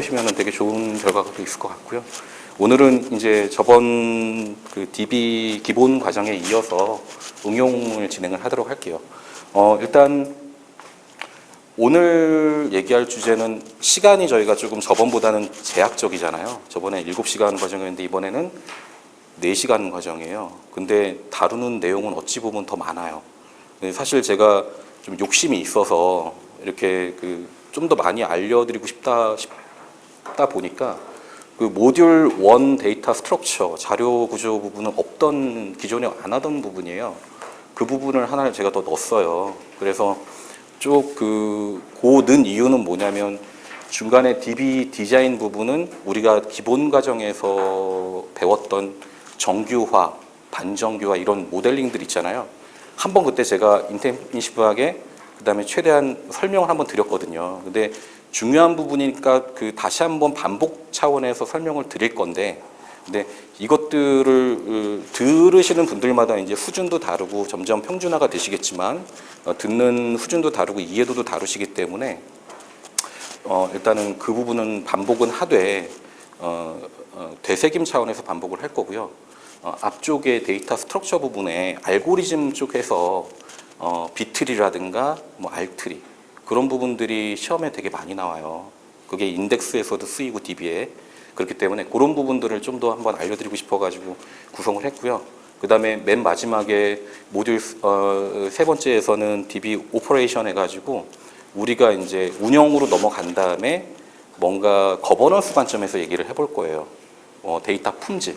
해보시면 되게 좋은 결과가 또 있을 것 같고요. 오늘은 이제 저번 그 DB 기본 과정에 이어서 응용을 진행을 하도록 할게요. 일단 오늘 얘기할 주제는 시간이 저희가 조금 저번보다는 제약적이잖아요. 저번에 7시간 과정이었는데 이번에는 4시간 과정이에요. 근데 다루는 내용은 어찌 보면 더 많아요. 사실 제가 좀 욕심이 있어서 이렇게 좀 더 많이 알려드리고 싶다 보니까 그 모듈 1 데이터 스트럭처 자료 구조 부분은 없던, 기존에 안 하던 부분이에요. 그 부분을 하나를 제가 더 넣었어요. 그래서 쭉 넣은 이유는 뭐냐면 중간에 DB 디자인 부분은 우리가 기본 과정에서 배웠던 정규화, 반정규화 이런 모델링들 있잖아요. 한번 그때 제가 인텐시브하게 그다음에 최대한 설명을 한번 드렸거든요. 근데 중요한 부분이니까 다시 한번 반복 차원에서 설명을 드릴 건데, 근데 이것들을 들으시는 분들마다 이제 수준도 다르고 점점 평준화가 되시겠지만 듣는 수준도 다르고 이해도도 다르시기 때문에 일단은 그 부분은 반복은 하되 되새김 차원에서 반복을 할 거고요. 앞쪽에 데이터 스트럭처 부분에 알고리즘 쪽에서 B트리라든가 뭐 R트리 그런 부분들이 시험에 되게 많이 나와요. 그게 인덱스에서도 쓰이고 DB에. 그렇기 때문에 그런 부분들을 좀 더 한번 알려드리고 싶어가지고 구성을 했고요. 그 다음에 맨 마지막에 모듈 세 번째에서는 DB 오퍼레이션 해가지고 우리가 이제 운영으로 넘어간 다음에 뭔가 거버넌스 관점에서 얘기를 해볼 거예요. 데이터 품질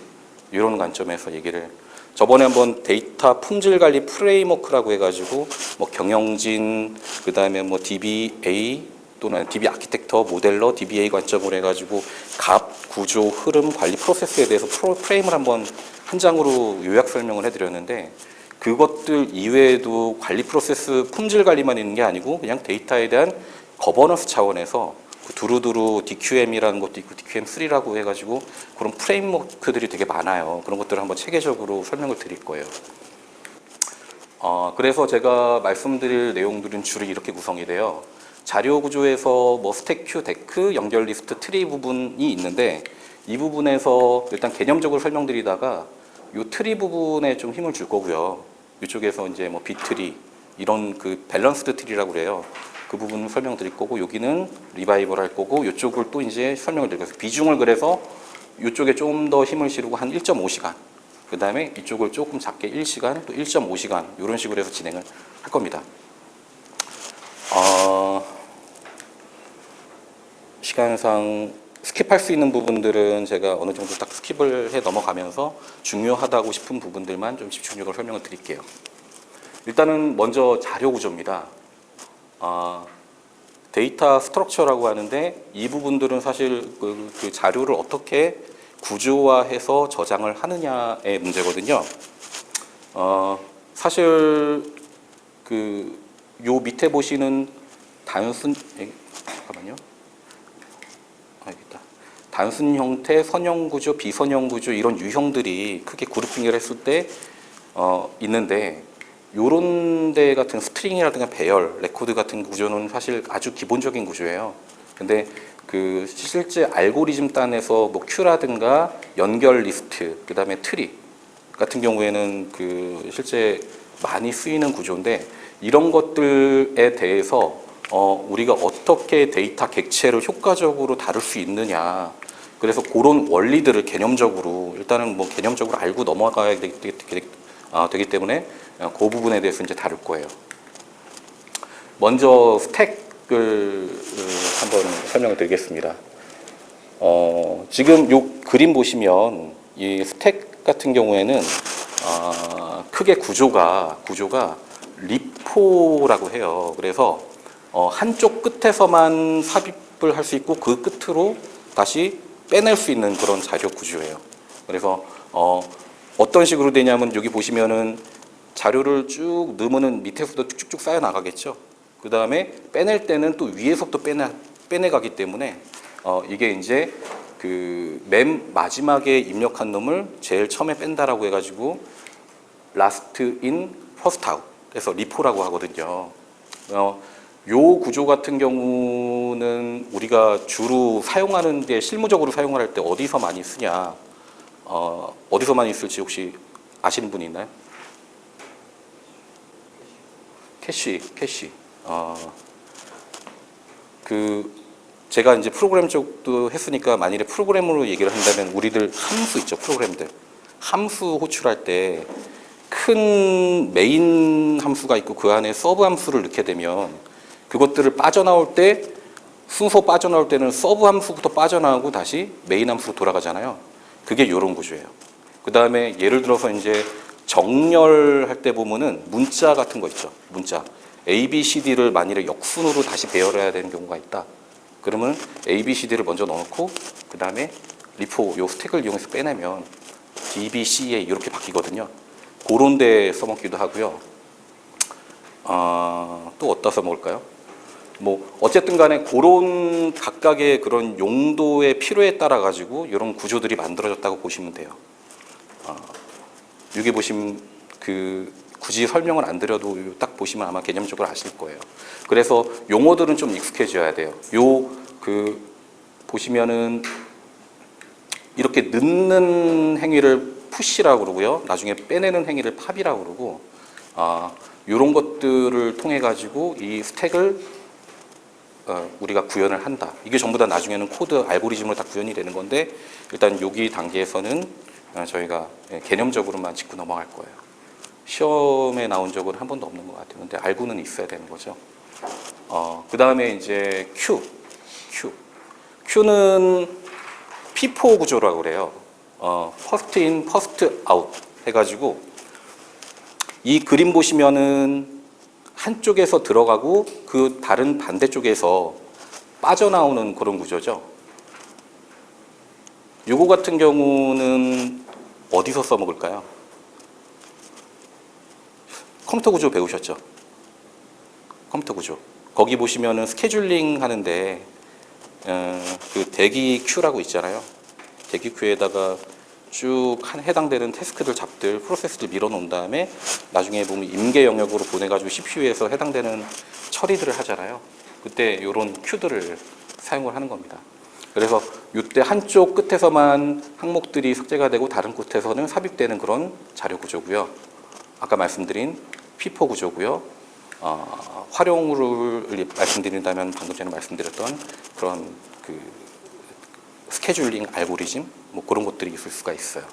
이런 관점에서 얘기를. 저번에 한번 데이터 품질 관리 프레임워크라고 해가지고 뭐 경영진, 그 다음에 뭐 DBA 또는 DB 아키텍터, 모델러, DBA 관점으로 해가지고 값, 구조, 흐름, 관리 프로세스에 대해서 프레임을 한번 한 장으로 요약 설명을 해드렸는데, 그것들 이외에도 관리 프로세스 품질 관리만 있는 게 아니고 그냥 데이터에 대한 거버넌스 차원에서 두루두루 DQM이라는 것도 있고 DQM3라고 해가지고 그런 프레임워크들이 되게 많아요. 그런 것들을 한번 체계적으로 설명을 드릴 거예요. 그래서 제가 말씀드릴 내용들은 주로 이렇게 구성이 돼요. 자료 구조에서 뭐 스택 큐, 데크, 연결 리스트, 트리 부분이 있는데 이 부분에서 일단 개념적으로 설명드리다가 이 트리 부분에 좀 힘을 줄 거고요. 이쪽에서 이제 뭐 비트리 이런 밸런스드 트리라고 그래요. 그 부분을 설명드릴 거고, 여기는 리바이벌 할 거고, 이쪽을 또 이제 설명을 드릴 거예요. 비중을 그래서 이쪽에 좀 더 힘을 실고 한 1.5시간, 그 다음에 이쪽을 조금 작게 1시간, 또 1.5시간 이런 식으로 해서 진행을 할 겁니다. 시간상 스킵할 수 있는 부분들은 제가 어느 정도 딱 스킵을 해 넘어가면서 중요하다고 싶은 부분들만 좀 집중적으로 설명을 드릴게요. 일단은 먼저 자료 구조입니다. 데이터 스트럭처라고 하는데 이 부분들은 사실 그 자료를 어떻게 구조화해서 저장을 하느냐의 문제거든요. 사실 요 밑에 보시는 잠깐만요. 단순 형태, 선형 구조, 비선형 구조 이런 유형들이 크게 그룹핑을 했을 때 있는데, 요런 데 같은 스트링이라든가 배열, 레코드 같은 구조는 사실 아주 기본적인 구조예요. 근데 실제 알고리즘 단에서 뭐 큐라든가 연결 리스트, 그 다음에 트리 같은 경우에는 실제 많이 쓰이는 구조인데, 이런 것들에 대해서 우리가 어떻게 데이터 객체를 효과적으로 다룰 수 있느냐. 그래서 그런 원리들을 개념적으로 일단은 뭐 개념적으로 알고 넘어가야 되기 때문에 그 부분에 대해서 이제 다룰 거예요. 먼저 스택을 한번 설명을 드리겠습니다. 지금 요 그림 보시면 이 스택 같은 경우에는 크게 구조가 리포라고 해요. 그래서 한쪽 끝에서만 삽입을 할 수 있고 그 끝으로 다시 빼낼 수 있는 그런 자료 구조예요. 그래서 어떤 식으로 되냐면 여기 보시면은 자료를 쭉 넣으면은 밑에서도 쭉쭉 쌓여 나가겠죠. 그 다음에 빼낼 때는 또 위에서부터 빼내가기 때문에 이게 이제 맨 마지막에 입력한 놈을 제일 처음에 뺀다라고 해가지고 last in, first out. 그래서 리포라고 하거든요. 요 구조 같은 경우는 우리가 주로 사용하는데 실무적으로 사용할 때 어디서 많이 쓰냐, 어디서 많이 쓸지 혹시 아시는 분이 있나요? 캐시. 그 제가 이제 프로그램 쪽도 했으니까 만일에 프로그램으로 얘기를 한다면 우리들 함수 있죠, 프로그램들. 함수 호출할 때 큰 메인 함수가 있고 그 안에 서브 함수를 넣게 되면 그것들을 빠져나올 때 순서 빠져나올 때는 서브 함수부터 빠져나오고 다시 메인 함수로 돌아가잖아요. 그게 이런 구조예요. 그 다음에 예를 들어서 이제 정렬할 때 보면은 문자 같은 거 있죠. 문자. A, B, C, D를 만일에 역순으로 다시 배열해야 되는 경우가 있다. 그러면 A, B, C, D를 먼저 넣어놓고 그 다음에 리포 요 스택을 이용해서 빼내면 D, B, C, A 이렇게 바뀌거든요. 그런 데 써먹기도 하고요. 또 어디다 써먹을까요? 뭐 어쨌든 간에 그런 각각의 그런 용도의 필요에 따라 가지고 이런 구조들이 만들어졌다고 보시면 돼요. 여기 보시면 그 굳이 설명을 안 드려도 딱 보시면 아마 개념적으로 아실 거예요. 그래서 용어들은 좀 익숙해져야 돼요. 보시면은 이렇게 넣는 행위를 푸시라고 그러고요. 나중에 빼내는 행위를 팝이라고 그러고, 이런 것들을 통해 가지고 이 스택을 우리가 구현을 한다. 이게 전부 다 나중에는 코드 알고리즘으로 다 구현이 되는 건데 일단 여기 단계에서는 저희가 개념적으로만 짚고 넘어갈 거예요. 시험에 나온 적은 한 번도 없는 것 같아요. 근데 알고는 있어야 되는 거죠. 그 다음에 이제 Q는 P4 구조라고 그래요. first in, first out 해가지고 이 그림 보시면은 한쪽에서 들어가고 그 다른 반대쪽에서 빠져나오는 그런 구조죠. 요거 같은 경우는 어디서 써먹을까요? 컴퓨터 구조 배우셨죠? 컴퓨터 구조. 거기 보시면은 스케줄링 하는데 그 대기 큐라고 있잖아요. 대기 큐에다가 쭉 해당되는 태스크들 잡들 프로세스를 밀어놓은 다음에 나중에 보면 임계 영역으로 보내가지고 CPU에서 해당되는 처리들을 하잖아요. 그때 이런 큐들을 사용을 하는 겁니다. 그래서 이때 한쪽 끝에서만 항목들이 삭제가 되고 다른 끝에서는 삽입되는 그런 자료 구조고요. 아까 말씀드린 P4 구조고요. 활용을 말씀드린다면 방금 전에 말씀드렸던 그런 그 스케줄링 알고리즘 뭐 그런 것들이 있을 수가 있어요.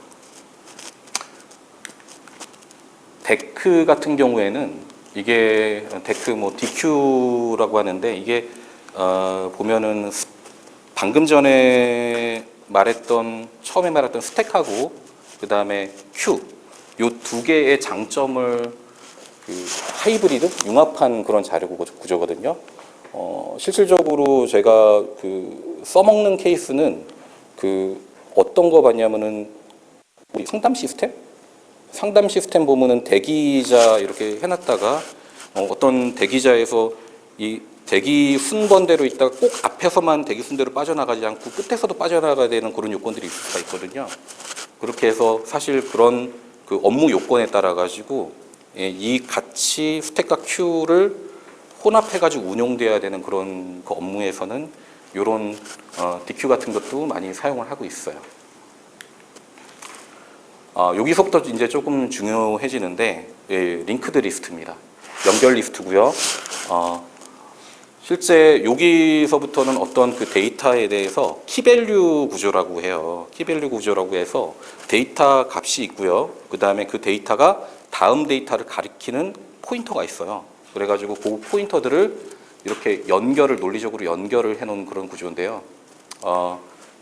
데크 같은 경우에는 이게 데크 뭐 DQ라고 하는데 이게 보면은 방금 전에 처음에 말했던 스택하고 그 다음에 Q 요 두 개의 장점을 그 하이브리드 융합한 그런 자료 구조거든요. 실질적으로 제가 그 써먹는 케이스는 그 어떤 거 봤냐면은 우리 상담 시스템 보면은 대기자 이렇게 해놨다가 어떤 대기자에서 이 대기 순번대로 있다가 꼭 앞에서만 대기 순대로 빠져나가지 않고 끝에서도 빠져나가야 되는 그런 요건들이 있을 수가 있거든요. 그렇게 해서 사실 그런 그 업무 요건에 따라 가지고 이 같이 스택과 큐를 혼합해가지고 운용돼야 되는 그런 그 업무에서는 이런 DQ 같은 것도 많이 사용을 하고 있어요. 여기서부터 이제 조금 중요해지는데 링크드 리스트입니다. 연결 리스트고요. 실제 여기서부터는 어떤 그 데이터에 대해서 키밸류 구조라고 해요. 키밸류 구조라고 해서 데이터 값이 있고요. 그 다음에 그 데이터가 다음 데이터를 가리키는 포인터가 있어요. 그래가지고 그 포인터들을 이렇게 논리적으로 연결을 해놓은 그런 구조인데요.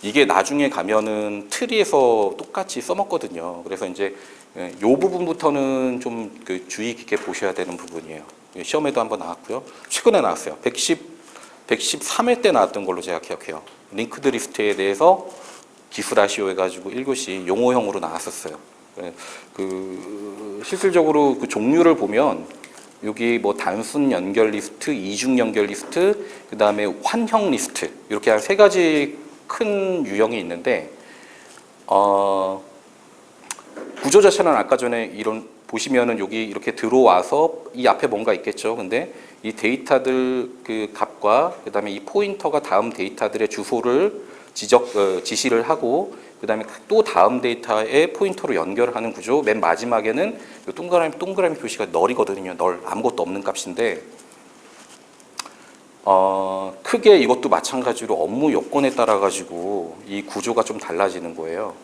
이게 나중에 가면은 트리에서 똑같이 써먹거든요. 그래서 이제 이 부분부터는 좀 그 주의 깊게 보셔야 되는 부분이에요. 시험에도 한번 나왔고요. 최근에 나왔어요. 113회 때 나왔던 걸로 제가 기억해요. 링크드 리스트에 대해서 기술아시오 해가지고 1교시 용어형으로 나왔었어요. 그 실질적으로 그 종류를 보면 여기 뭐 단순 연결 리스트, 이중 연결 리스트, 그 다음에 환형 리스트 이렇게 한 세 가지 큰 유형이 있는데 구조 자체는 아까 전에 이런 보시면은 여기 이렇게 들어와서 이 앞에 뭔가 있겠죠. 근데 이 데이터들 그 값과 그다음에 이 포인터가 다음 데이터들의 주소를 지시를 하고 그다음에 또 다음 데이터에 포인터로 연결하는 구조. 맨 마지막에는 이 동그라미 표시가 널이거든요. 널 아무것도 없는 값인데 크게 이것도 마찬가지로 업무 요건에 따라 가지고 이 구조가 좀 달라지는 거예요.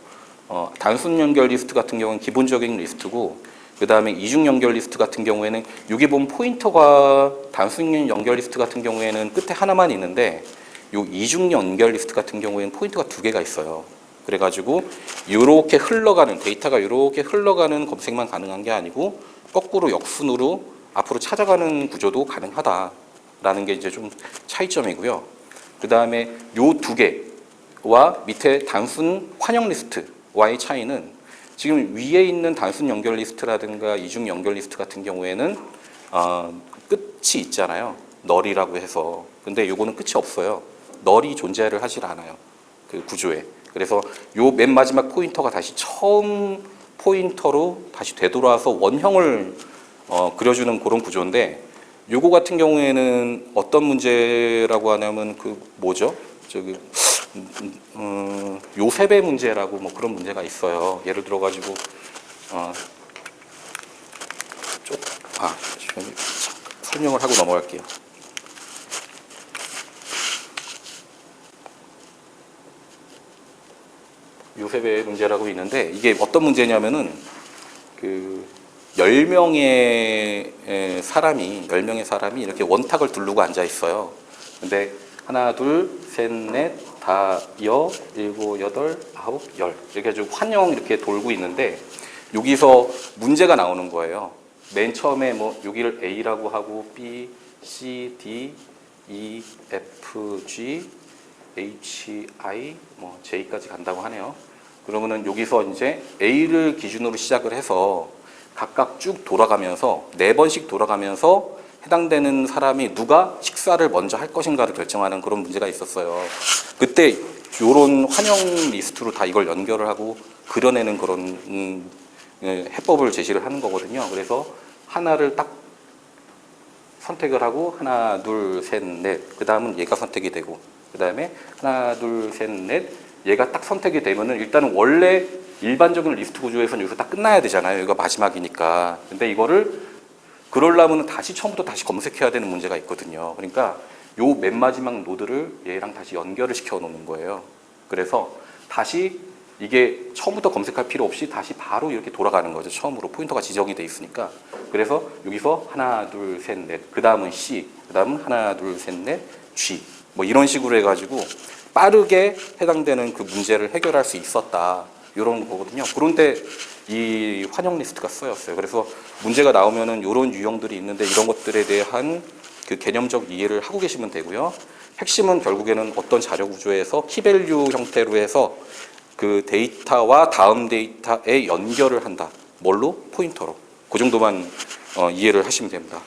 단순 연결 리스트 같은 경우는 기본적인 리스트고 그 다음에 이중 연결 리스트 같은 경우에는 여기 보면 포인터가 단순 연결 리스트 같은 경우에는 끝에 하나만 있는데 요 이중 연결 리스트 같은 경우에는 포인터가 두 개가 있어요. 그래가지고 이렇게 흘러가는 데이터가 이렇게 흘러가는 검색만 가능한 게 아니고 거꾸로 역순으로 앞으로 찾아가는 구조도 가능하다라는 게 이제 좀 차이점이고요. 그 다음에 요 두 개와 밑에 단순 환영 리스트와의 차이는 지금 위에 있는 단순 연결 리스트라든가 이중 연결 리스트 같은 경우에는 끝이 있잖아요. 널이라고 해서. 근데 요거는 끝이 없어요. 널이 존재를 하질 않아요. 그 구조에. 그래서 요 맨 마지막 포인터가 다시 처음 포인터로 다시 되돌아와서 원형을 그려주는 그런 구조인데 요거 같은 경우에는 어떤 문제라고 하냐면 그 뭐죠? 저기 요셉의 문제라고 뭐 그런 문제가 있어요. 예를 들어 가지고 설명을 하고 넘어갈게요. 요셉의 문제라고 있는데 이게 어떤 문제냐면은 그 10명의 사람이 이렇게 원탁을 두르고 앉아 있어요. 근데 하나, 둘, 셋, 넷, 다, 일곱, 여덟, 아홉, 열 이렇게 아주 환영 이렇게 돌고 있는데 여기서 문제가 나오는 거예요. 맨 처음에 뭐 여기를 A라고 하고 B, C, D, E, F, G, H, I, 뭐 J까지 간다고 하네요. 그러면은 여기서 이제 A를 기준으로 시작을 해서 각각 쭉 돌아가면서 4번씩 돌아가면서 해당되는 사람이 누가 식사를 먼저 할 것인가를 결정하는 그런 문제가 있었어요. 그때 이런 환영 리스트로 다 이걸 연결을 하고 그려내는 그런 해법을 제시를 하는 거거든요. 그래서 하나를 딱 선택을 하고 하나, 둘, 셋, 넷. 그 다음은 얘가 선택이 되고 그 다음에 하나, 둘, 셋, 넷. 얘가 딱 선택이 되면은 일단은 원래 일반적인 리스트 구조에서는 여기서 딱 끝나야 되잖아요. 여기가 마지막이니까. 근데 이거를 그러려면 다시 처음부터 다시 검색해야 되는 문제가 있거든요. 그러니까 요 맨 마지막 노드를 얘랑 다시 연결을 시켜 놓는 거예요. 그래서 다시 이게 처음부터 검색할 필요 없이 다시 바로 이렇게 돌아가는 거죠. 처음으로 포인터가 지정이 돼 있으니까. 그래서 여기서 하나, 둘, 셋, 넷. 그 다음은 C. 그 다음은 하나, 둘, 셋, 넷, G. 뭐 이런 식으로 해가지고 빠르게 해당되는 그 문제를 해결할 수 있었다. 이런 거거든요. 그런데 이 환영 리스트가 쓰였어요. 그래서 문제가 나오면은 이런 유형들이 있는데 이런 것들에 대한 그 개념적 이해를 하고 계시면 되고요. 핵심은 결국에는 어떤 자료 구조에서 키밸류 형태로 해서 그 데이터와 다음 데이터에 연결을 한다. 뭘로? 포인터로. 그 정도만 이해를 하시면 됩니다.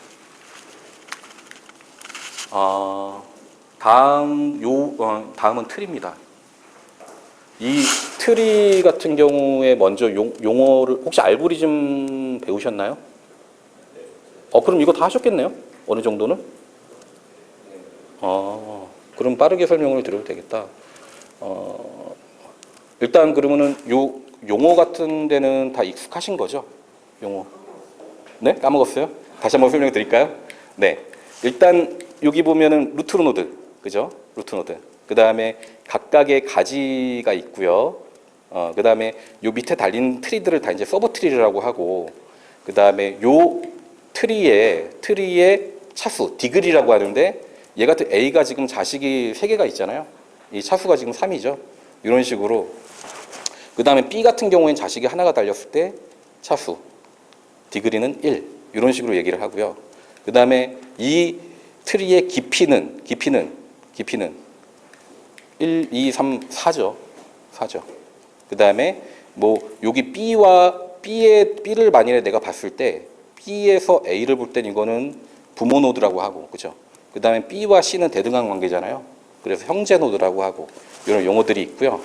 다음은 트리입니다. 이 트리 같은 경우에 먼저 용어를 혹시 알고리즘 배우셨나요? 그럼 이거 다 하셨겠네요? 어느 정도는? 그럼 빠르게 설명을 드려도 되겠다. 일단 그러면은 용어 같은 데는 다 익숙하신 거죠? 용어. 네? 까먹었어요? 다시 한번 설명 드릴까요? 네. 일단 여기 보면은 루트 노드. 그죠? 루트 노드. 그 다음에 각각의 가지가 있고요. 그 다음에 요 밑에 달린 트리들을 다 이제 서브 트리라고 하고, 그 다음에 요 트리의 차수, 디그리라고 하는데, 얘 같은 A가 지금 자식이 3개가 있잖아요. 이 차수가 지금 3이죠. 이런 식으로. 그 다음에 B 같은 경우에는 자식이 하나가 달렸을 때 차수, 디그리는 1. 이런 식으로 얘기를 하고요. 그 다음에 이 트리의 깊이는 1, 2, 3, 4죠. 그 다음에 뭐 여기 B를 만일에 내가 봤을 때 B에서 A를 볼 땐 이거는 부모 노드라고 하고, 그죠? 그 다음에 B와 C는 대등한 관계잖아요. 그래서 형제 노드라고 하고 이런 용어들이 있고요.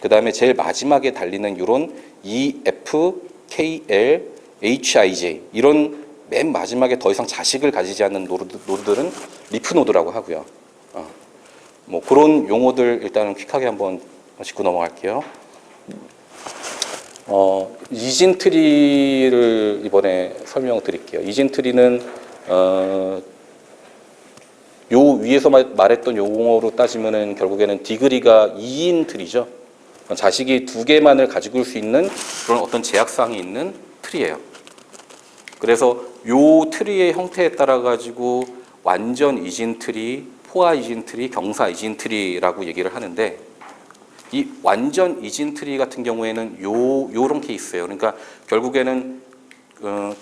그 다음에 제일 마지막에 달리는 이런 E, F, K, L, H, I, J 이런 맨 마지막에 더 이상 자식을 가지지 않는 노드들은 리프 노드라고 하고요. 뭐 그런 용어들 일단은 퀵하게 한번 짚고 넘어갈게요. 이진 트리를 이번에 설명드릴게요. 이진 트리는 요 위에서 말했던 용어로 따지면은 결국에는 디그리가 2인 트리죠. 자식이 2개만을 가지고 올 수 있는 그런 어떤 제약사항이 있는 트리예요. 그래서 요 트리의 형태에 따라 가지고 완전 이진 트리, 포화 이진 트리, 경사 이진 트리라고 얘기를 하는데, 이 완전 이진 트리 같은 경우에는 요런 케이스예요. 그러니까 결국에는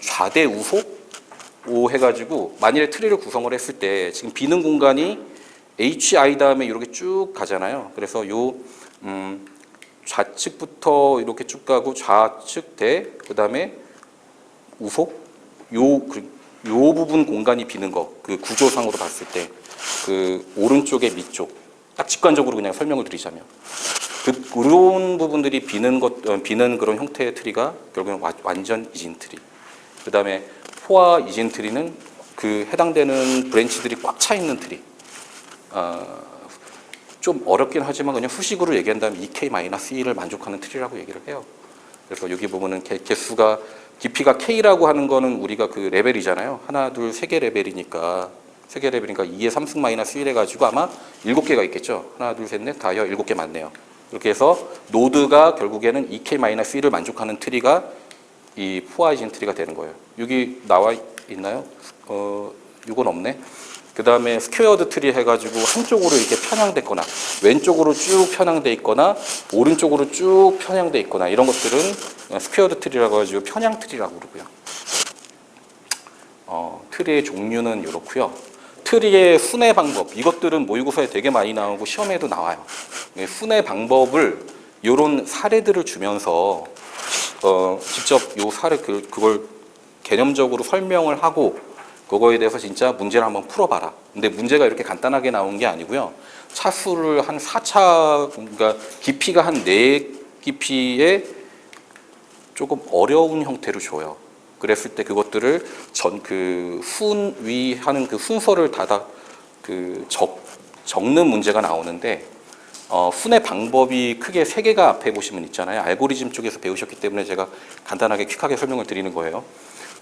좌대 우소 해가지고 만일에 트리를 구성을 했을 때 지금 비는 공간이 HI 다음에 이렇게 쭉 가잖아요. 그래서 요 좌측부터 이렇게 쭉 가고 좌측 대 그다음에 우소 요 부분 공간이 비는 거, 그 구조상으로 봤을 때 그 오른쪽의 밑쪽 딱 직관적으로 그냥 설명을 드리자면 그런 부분들이 비는 그런 형태의 트리가 결국은 완전 이진 트리. 그다음에 포화 이진 트리는 그 해당되는 브랜치들이 꽉 차 있는 트리. 좀 어렵긴 하지만 그냥 수식으로 얘기한다면 EK-1을 만족하는 트리라고 얘기를 해요. 그래서 여기 보면은 개수가 깊이가 K라고 하는 거는 우리가 그 레벨이잖아요. 하나, 둘, 세 개 레벨이니까 2의 3승-1 해가지고 아마 7개가 있겠죠. 하나, 둘, 셋, 넷, 다 7개 맞네요. 이렇게 해서 노드가 결국에는 EK-1을 만족하는 트리가 이 포화이진 트리가 되는 거예요. 여기 나와 있나요? 이건 없네. 그 다음에 스퀘어드 트리 해가지고 한쪽으로 이렇게 편향됐거나 왼쪽으로 쭉 편향돼 있거나 오른쪽으로 쭉 편향돼 있거나 이런 것들은 스퀘어드 트리라고 해가지고 편향 트리라고 그러고요. 트리의 종류는 이렇고요. 트리의 순회 방법, 이것들은 모의고사에 되게 많이 나오고 시험에도 나와요. 순회 방법을 이런 사례들을 주면서 직접 요 사례 그걸 개념적으로 설명을 하고 그거에 대해서 진짜 문제를 한번 풀어봐라. 근데 문제가 이렇게 간단하게 나온 게 아니고요. 차수를 한 4차, 그러니까 깊이가 한 4깊이의 조금 어려운 형태로 줘요. 그랬을 때 그것들을 순위하는 그 순서를 적는 문제가 나오는데, 순회 방법이 크게 3개가 앞에 보시면 있잖아요. 알고리즘 쪽에서 배우셨기 때문에 제가 간단하게 퀵하게 설명을 드리는 거예요.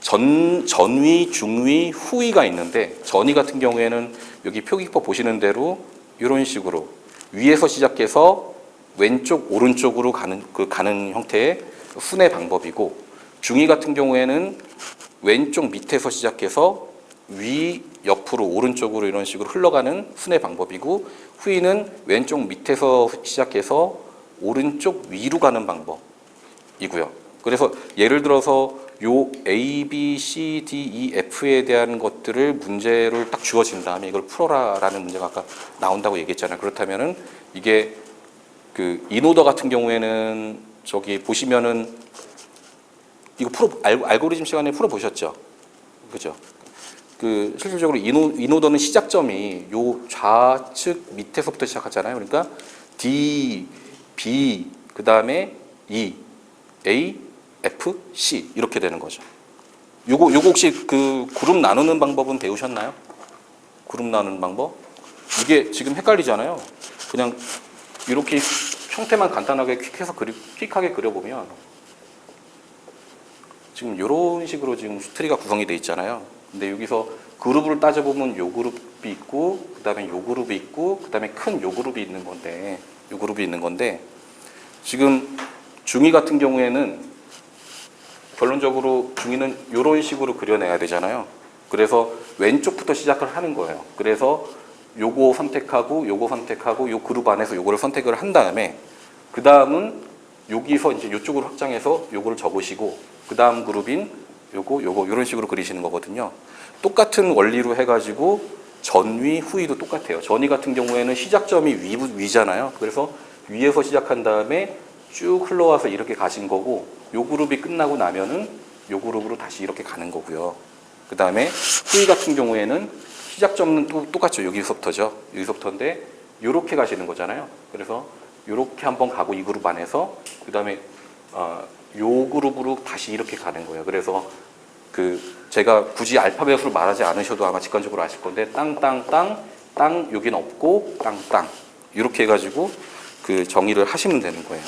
전위, 중위, 후위가 있는데, 전위 같은 경우에는 여기 표기법 보시는 대로 이런 식으로 위에서 시작해서 왼쪽, 오른쪽으로 가는 형태의 순회 방법이고, 중위 같은 경우에는 왼쪽 밑에서 시작해서 위, 옆으로, 오른쪽으로 이런 식으로 흘러가는 순회 방법이고, 후위는 왼쪽 밑에서 시작해서 오른쪽 위로 가는 방법이고요. 그래서 예를 들어서 요 A, B, C, D, E, F에 대한 것들을 문제를 딱 주어진 다음에 이걸 풀어라라는 문제가 아까 나온다고 얘기했잖아요. 그렇다면은 이게 그 인오더 같은 경우에는 저기 보시면은 이거 알고리즘 시간에 풀어 보셨죠? 그죠? 그 실질적으로 인오더는 시작점이 요 좌측 밑에서부터 시작하잖아요. 그러니까 D, B, 그 다음에 E, A, F, C 이렇게 되는 거죠. 요거 혹시 그 그룹 나누는 방법은 배우셨나요? 그룹 나누는 방법? 이게 지금 헷갈리잖아요. 그냥 이렇게 형태만 간단하게 퀵하게 그려보면 지금 이런 식으로 지금 트리가 구성이 돼 있잖아요. 근데 여기서 그룹을 따져보면 요 그룹이 있고, 그 다음에 요 그룹이 있고, 그 다음에 큰 요 그룹이 있는 건데, 지금 중위 같은 경우에는 결론적으로 중위는 이런 식으로 그려내야 되잖아요. 그래서 왼쪽부터 시작을 하는 거예요. 그래서 요거 선택하고, 요 그룹 안에서 요거를 선택을 한 다음에, 그 다음은 여기서 이제 이쪽으로 확장해서 요거를 적으시고, 그 다음 그룹인 요거 이런 식으로 그리시는 거거든요. 똑같은 원리로 해가지고 전위, 후위도 똑같아요. 전위 같은 경우에는 시작점이 위잖아요. 그래서 위에서 시작한 다음에 쭉 흘러와서 이렇게 가신 거고, 요 그룹이 끝나고 나면은 요 그룹으로 다시 이렇게 가는 거고요. 그 다음에 후위 같은 경우에는 시작점은 또 똑같죠. 여기서부터인데 요렇게 가시는 거잖아요. 그래서 요렇게 한번 가고 이 그룹 안에서 그 다음에 요 그룹으로 다시 이렇게 가는 거예요. 그래서 제가 굳이 알파벳으로 말하지 않으셔도 아마 직관적으로 아실 건데 땅 여기는 없고 땅 이렇게 해가지고 정의를 하시면 되는 거예요.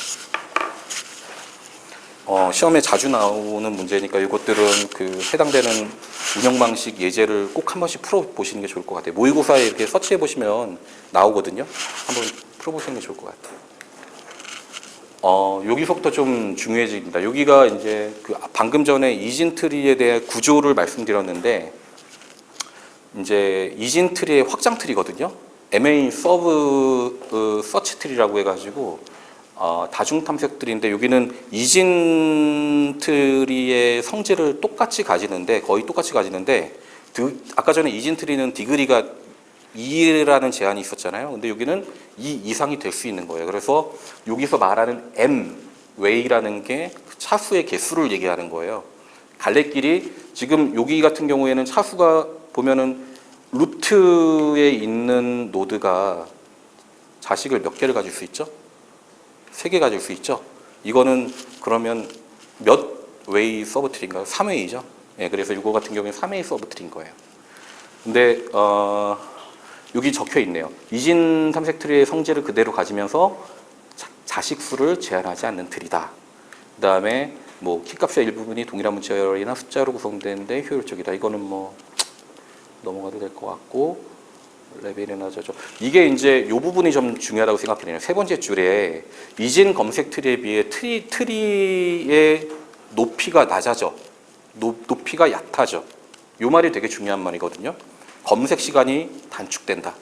시험에 자주 나오는 문제니까 이것들은 해당되는 운영 방식 예제를 꼭 한 번씩 풀어 보시는 게 좋을 것 같아요. 모의고사에 이렇게 서치해 보시면 나오거든요. 한번 풀어 보시는 게 좋을 것 같아요. 여기서부터 좀 중요해집니다. 여기가 이제 방금 전에 이진 트리에 대한 구조를 말씀드렸는데, 이제 이진 트리의 확장 트리거든요. MA 서브 서치 트리라고 해가지고 다중 탐색 트리인데, 여기는 이진 트리의 성질을 똑같이 가지는데, 거의 똑같이 가지는데, 아까 전에 이진 트리는 디그리가 2라는 제한이 있었잖아요. 근데 여기는 2 이상이 될 수 있는 거예요. 그래서 여기서 말하는 M, 웨이라는 게 차수의 개수를 얘기하는 거예요. 갈래길이 지금 여기 같은 경우에는 차수가 보면은 루트에 있는 노드가 자식을 몇 개를 가질 수 있죠? 3개 가질 수 있죠? 이거는 그러면 몇 웨이 서브트리인가요? 3웨이죠? 예, 그래서 이거 같은 경우에는 3웨이 서브트리인 거예요. 근데 여기 적혀 있네요. 이진 탐색 트리의 성질을 그대로 가지면서 자식 수를 제한하지 않는 트리다. 그 다음에 키값의 일부분이 동일한 문자열이나 숫자로 구성되는데 효율적이다. 이거는 넘어가도 될 것 같고, 레벨이나 이게 이제 이 부분이 좀 중요하다고 생각해요. 세 번째 줄에 이진 검색 트리에 비해 트리의 높이가 낮아져. 높이가 얕아져. 이 말이 되게 중요한 말이거든요. 검색 시간이 단축된다.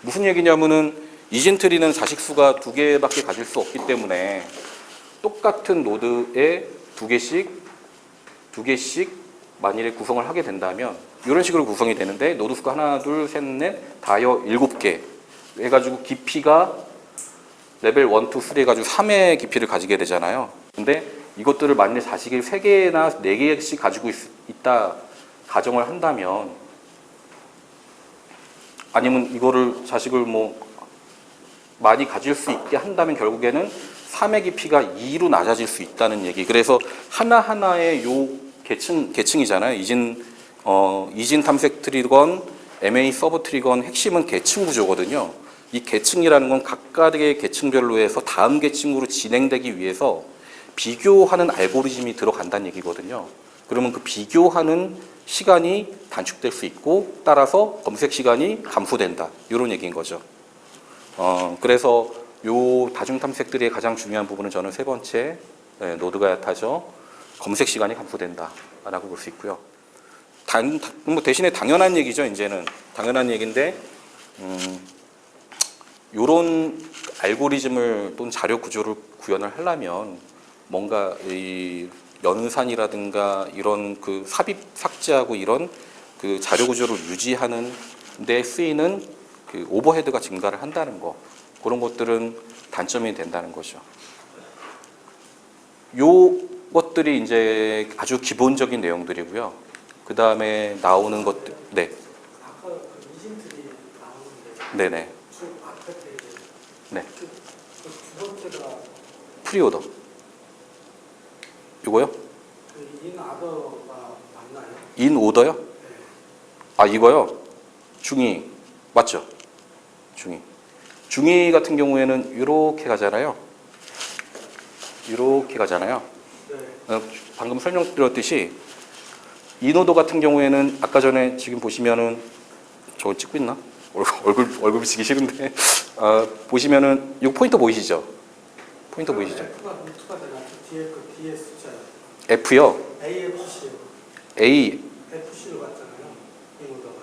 무슨 얘기냐면은 이진 트리는 자식 수가 2개밖에 가질 수 없기 때문에 똑같은 노드에 2개씩 만일에 구성을 하게 된다면 이런 식으로 구성이 되는데, 노드 수가 하나, 둘, 셋, 넷, 다여 7개 해가지고 깊이가 레벨 1, 2, 3 해가지고 3의 깊이를 가지게 되잖아요. 근데 이것들을 만약에 자식이 3개나 4개씩 가지고 있다 가정을 한다면, 아니면 이거를 자식을 많이 가질 수 있게 한다면 결국에는 3의 깊이가 2로 낮아질 수 있다는 얘기. 그래서 하나하나의 요 계층이잖아요. 이진 탐색 트리건, MA 서브 트리건 핵심은 계층 구조거든요. 이 계층이라는 건 각각의 계층별로 해서 다음 계층으로 진행되기 위해서 비교하는 알고리즘이 들어간다는 얘기거든요. 그러면 그 비교하는 시간이 단축될 수 있고, 따라서 검색 시간이 감소된다. 이런 얘기인 거죠. 그래서 요 다중 탐색들의 가장 중요한 부분은 저는 세 번째, 노드가 얕아져 검색 시간이 감소된다라고 볼 수 있고요. 대신에 당연한 얘기죠. 이제는 당연한 얘기인데, 요런 알고리즘을 또는 자료 구조를 구현을 하려면 뭔가 이 연산이라든가 이런 삽입 삭제하고 이런 자료 구조를 유지하는 데 쓰이는 오버헤드가 증가를 한다는 거, 그런 것들은 단점이 된다는 거죠. 요 것들이 이제 아주 기본적인 내용들이고요. 그 다음에 나오는 것들, 네. 아까 이진트리 나오는데. 네네. 앞에 페이지. 네. 두 번째가 프리오더. 이거요? 인아더가 맞나요? 인 오더요? 네. 아, 이거요? 중위. 맞죠? 중위 같은 경우에는 이렇게 가잖아요. 이렇게 가잖아요. 네. 방금 설명드렸듯이 인오더 같은 경우에는 아까 전에 지금 보시면은, 저거 찍고 있나? 얼굴 비치기 싫은데. 보시면은 이 포인터 보이시죠? 포인터 보이시죠? F가 되나? 뒤에 숫자요. F요? AFC요. FC로 갔잖아요. 인오더가.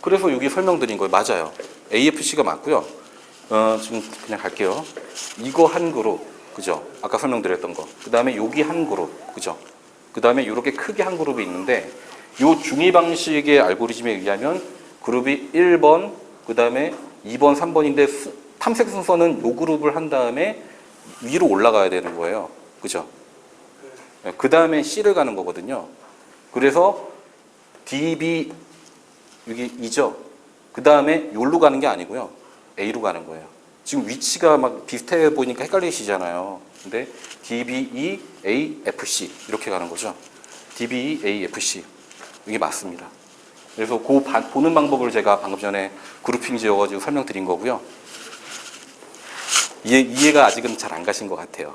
그래서 여기 설명드린 거예요. 맞아요. AFC가 맞고요. 지금 그냥 갈게요. 이거 한 그룹, 그죠? 아까 설명드렸던 거. 그 다음에 여기 한 그룹, 그죠? 그 다음에 이렇게 크게 한 그룹이 있는데, 이 중위 방식의 알고리즘에 의하면 그룹이 1번, 그 다음에 2번, 3번인데 탐색 순서는 이 그룹을 한 다음에 위로 올라가야 되는 거예요. 그죠? 그 다음에 C를 가는 거거든요. 그래서 DB, 여기 2죠? 그 다음에 여기로 가는 게 아니고요. A로 가는 거예요. 지금 위치가 막 비슷해 보이니까 헷갈리시잖아요. 근데 DBEAFC 이렇게 가는 거죠. DBEAFC 이게 맞습니다. 그래서 그 보는 방법을 제가 방금 전에 그룹핑 지어가지고 설명드린 거고요. 이해가 아직은 잘 안 가신 것 같아요.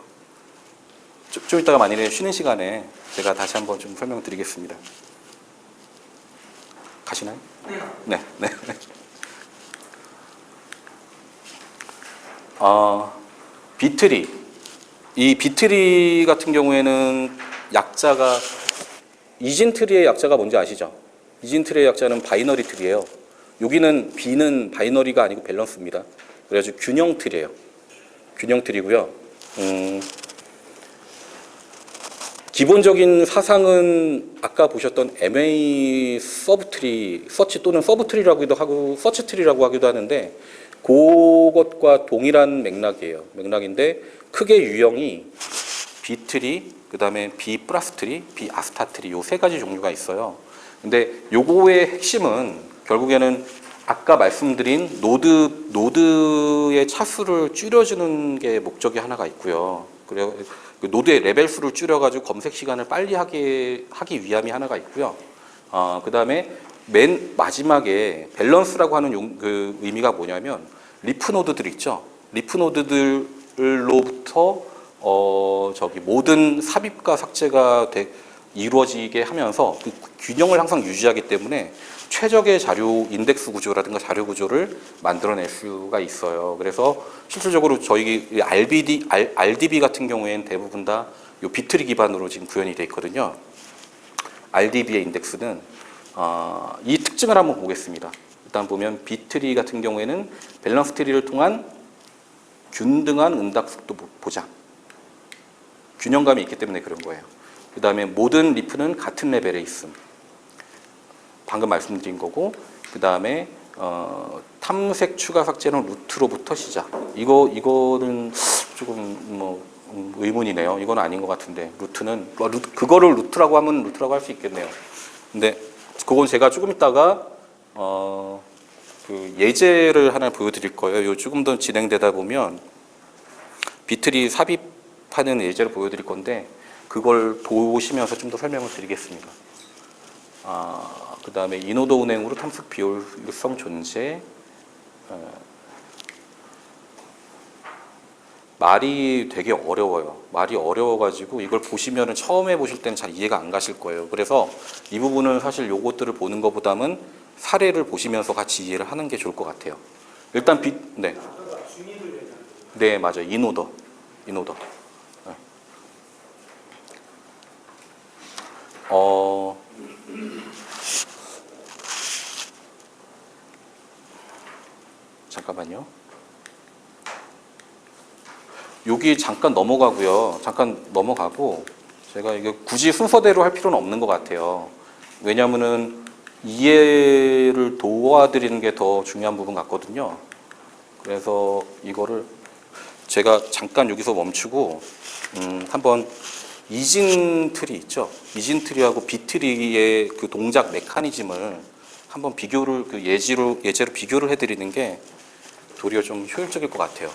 좀 이따가 만일에 쉬는 시간에 제가 다시 한번 좀 설명드리겠습니다. 가시나요? 네. 네. 비트리. 이 비트리 같은 경우에는 약자가 이진트리의 약자가 뭔지 아시죠? 이진트리의 약자는 바이너리 트리예요. 여기는 B는 바이너리가 아니고 밸런스입니다. 그래가지고 균형 트리예요. 균형 트리고요. 기본적인 사상은 아까 보셨던 MA 서브트리, 서치 또는 서브트리라고도 하고 서치 트리라고 하기도 하는데 그것과 동일한 맥락인데 크게 유형이 B트리, 그 다음에 B 플러스 트리, B 아스타 트리 요 세 가지 종류가 있어요. 근데 요거의 핵심은 결국에는 아까 말씀드린 노드의 차수를 줄여주는 게 목적이 하나가 있고요. 그래요. 노드의 레벨 수를 줄여가지고 검색 시간을 빨리 하기 위함이 하나가 있고요. 그 다음에 맨 마지막에 밸런스라고 하는 그 의미가 뭐냐면 리프 노드들 있죠. 리프 노드들로부터 모든 삽입과 삭제가 이루어지게 하면서 그 균형을 항상 유지하기 때문에 최적의 자료 인덱스 구조라든가 자료 구조를 만들어낼 수가 있어요. 그래서 실질적으로 저희 RDB 같은 경우에는 대부분 다 요 비트리 기반으로 지금 구현이 되어 있거든요. RDB의 인덱스는 이 특징을 한번 보겠습니다. 일단 보면 비트리 같은 경우에는 밸런스 트리를 통한 균등한 응답 속도 보장. 균형감이 있기 때문에 그런 거예요. 그 다음에 모든 리프는 같은 레벨에 있음. 방금 말씀드린 거고, 그 다음에 탐색 추가 삭제는 루트로부터 시작. 이거는 조금 의문이네요. 이건 아닌 것 같은데 루트는 그거를 루트라고 하면 루트라고 할 수 있겠네요. 근데 그건 제가 조금 있다가 그 예제를 하나 보여드릴 거예요. 요 조금 더 진행되다 보면 비트리 삽입하는 예제를 보여드릴 건데 그걸 보시면서 좀 더 설명을 드리겠습니다. 그 다음에 이노드 운행으로 탐색 비효율성 존재. 말이 되게 어려워요. 말이 어려워가지고 이걸 보시면은 처음에 보실 때는 잘 이해가 안 가실 거예요. 그래서 이 부분은 사실 요것들을 보는 것보다는 사례를 보시면서 같이 이해를 하는 게 좋을 것 같아요. 일단 네. 네, 맞아요. 이노더. 네. 잠깐만요. 여기 잠깐 넘어가고 제가 이게 굳이 순서대로 할 필요는 없는 것 같아요. 왜냐하면은 이해를 도와드리는 게 더 중요한 부분 같거든요. 그래서 이거를 제가 잠깐 여기서 멈추고 한번 이진 트리 있죠. 이진 트리하고 비트리의 그 동작 메커니즘을 한번 비교를 예제로 비교를 해드리는 게 도리어 좀 효율적일 것 같아요.